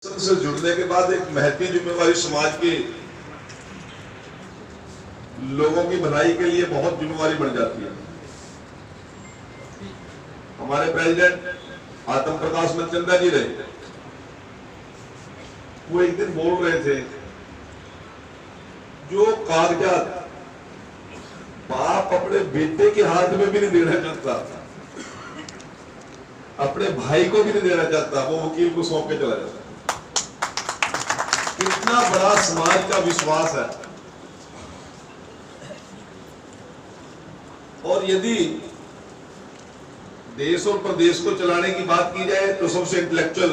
से जुड़ने के बाद एक महती जिम्मेवारी समाज के लोगों की भलाई के लिए बहुत जिम्मेवारी बढ़ जाती है। हमारे प्रेसिडेंट आत्म प्रकाश मनचंदा जी रहे, वो एक दिन बोल रहे थे, जो कागजात बाप अपने बेटे के हाथ में भी नहीं देना चाहता, अपने भाई को भी नहीं देना चाहता, वो वकील को सौंप के चला जाता। कितना बड़ा समाज का विश्वास है। और यदि देश और प्रदेश को चलाने की बात की जाए तो सबसे इंटेलेक्चुअल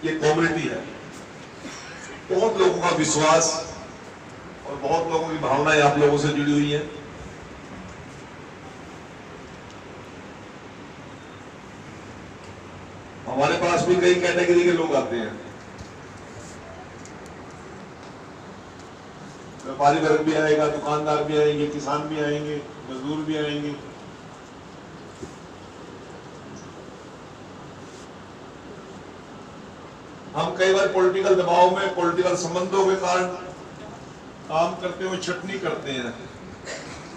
ये कम्युनिटी है। बहुत लोगों का विश्वास और बहुत लोगों की भावनाएं आप लोगों से जुड़ी हुई हैं। हमारे पास भी कई कैटेगरी के लोग आते हैं। व्यापारी वर्ग भी आएगा, दुकानदार भी आएंगे, किसान भी आएंगे, मजदूर भी आएंगे। हम कई बार पॉलिटिकल दबाव में, पॉलिटिकल संबंधों के कारण काम करते हुए छटनी करते हैं,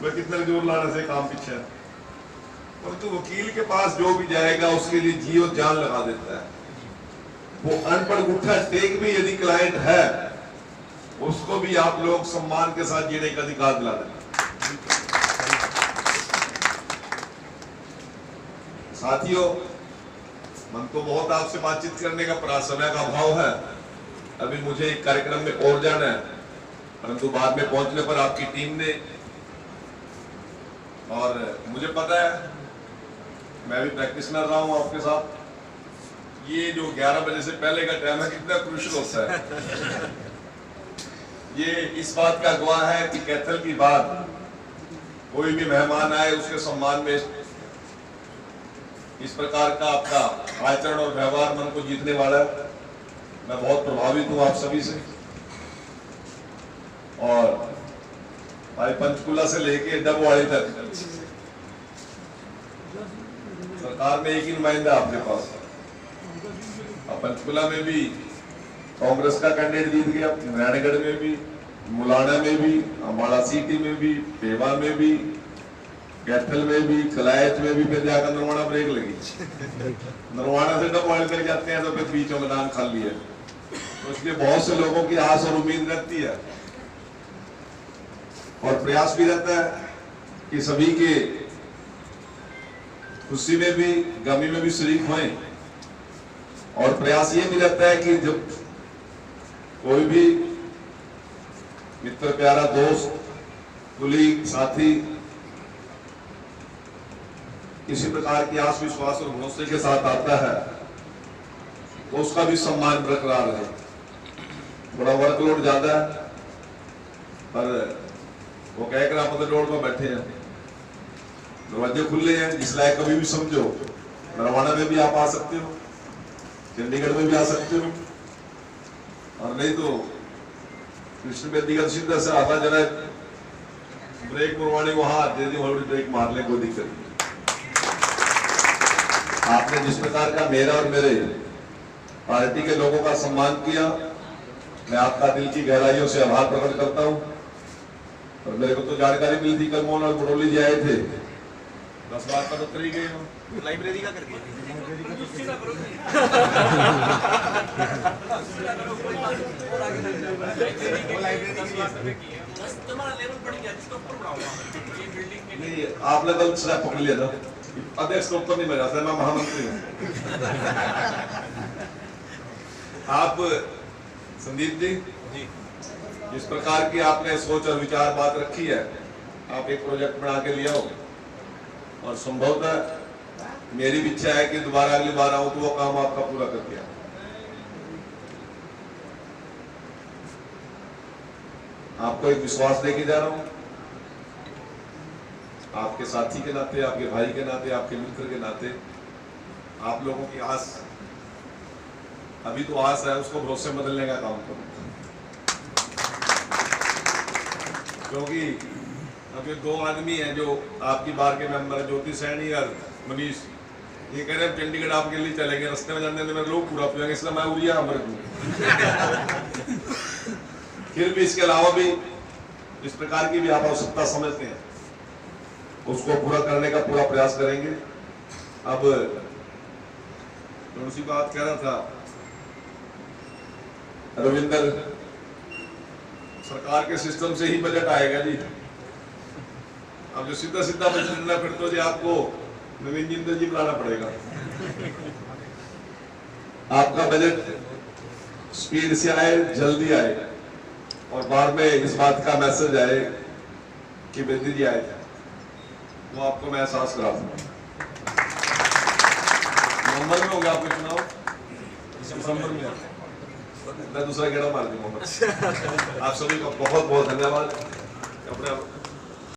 वह कितने जोर लाने से काम पीछे है। परंतु वकील के पास जो भी जाएगा उसके लिए जी और जान लगा देता है। वो अनपढ़ गुट्ठा टेक भी यदि क्लाइंट है, उसको भी आप लोग सम्मान के साथ जीने का अधिकार दिला देंगे। साथियों, मन तो बहुत आपसे बातचीत करने का, पर समय का अभाव है। अभी मुझे एक कार्यक्रम में और जाना है, परंतु बाद में पहुंचने पर आपकी टीम ने, और मुझे पता है मैं भी प्रैक्टिशनर रहा हूं आपके साथ, ये जो 11 बजे से पहले का टाइम है कितना क्रूशियल होता है। ये इस बात का गवाह है कि कैथल की बात कोई भी मेहमान आए उसके सम्मान में इस प्रकार का आपका आचरण और व्यवहार मन को जीतने वाला है। मैं बहुत प्रभावित हूं आप सभी से। और भाई पंचकुला से लेके डबवाड़ी तक सरकार में एक ही नुमाइंदा आपके पास। अब पंचकुला में भी कांग्रेस का कैंडिडेट जीत गया, नारायणगढ़ में भी, मुलाना में भी, अम्बाड़ा सिटी में भी, पेवा में भी, कैथल में भी, कलायत में भी, फिर जाकर नरवाना ब्रेक लगी। नरवाना से डबवाड़ी तक जाते हैं तो फिर बीच में मैदान खाली है। तो इसलिए बहुत से लोगों की आस और उम्मीद रहती है और प्रयास भी रहता है कि सभी के खुशी में भी, गमी में भी शरीक हों। और प्रयास ये भी रहता है कि जब कोई भी मित्र, प्यारा दोस्त, कुलीग, साथी किसी प्रकार की आस, विश्वास और भरोसे के साथ आता है तो उसका भी सम्मान बरकरार रहे। थोड़ा वर्कलोड ज्यादा है, पर वो कहकर आप मतलब रोड पर बैठे हैं, दरवाजे खुले हैं, जिस लायक कभी भी समझो नरवाना में भी आप आ सकते हो, चंडीगढ़ में भी आ सकते हो, और नहीं तो कृष्ण बेदी का सीधा से आता जरा ब्रेक मरवाने को हाथ दे दी, हॉलीवुड ब्रेक मार ले, कोई दिक्कत नहीं। आपने जिस प्रकार का मेरा और मेरे पार्टी के लोगों का सम्मान किया, मैं आपका दिल की गहराइयों से आभार प्रकट करता हूं। और मेरे को तो जानकारी मिली थी, कल मोहन और बड़ोली जी आए थे, 10 बार का तो करी गए हो, लाइब्रेरी का करके नहीं, आपने गलत स्टेप पकड़ लिया था। अध्यक्ष को ऊपर नहीं मैं जाता, मैं महामंत्री हूँ। आप संदीप जी, जिस प्रकार की आपने सोच और विचार बात रखी है, आप एक प्रोजेक्ट बना के लिया हो, और संभवतः मेरी भी इच्छा है कि दोबारा अगली बार आऊं तो वो काम आपका पूरा करके आऊं। आपको एक विश्वास देके जा रहा हूं, आपके साथी के नाते, आपके भाई के नाते, आपके मित्र के नाते। आप लोगों की आस, अभी तो आस है, उसको भरोसे में बदलने का काम करूं, क्योंकि अभी 2 आदमी हैं जो आपकी बार के मेंबर, ज्योति सैनी और मनीष, ये कह रहे हैं चंडीगढ़ आपके लिए चलेंगे, रास्ते में जाने में लोग पूरा पिएंगे, इसलिए मैं उड़िया अमृत हूँ। फिर भी इसके अलावा भी इस प्रकार की भी आप आवश्यकता समझते हैं, उसको पूरा करने का पूरा प्रयास करेंगे। अब मैं उसी बात कह रहा था, रविंदर, सरकार के सिस्टम से ही बजट आएगा जी। अब जो सीधा सीधा बजट मिलना, फिर तो जी आपको नवीन जिंदल जी बुलाना पड़ेगा। आपका बजट स्पीड से आए, जल्दी आए, और बाद में इस बात का मैसेज आए कि बेटी जी आए, वो आपको मैं एहसास करा दूंगा। नवंबर में होगा आपके चुनाव, दिसंबर में मैं दूसरा गेड़ा मार दूंगा। आप सभी का बहुत बहुत धन्यवाद। अपने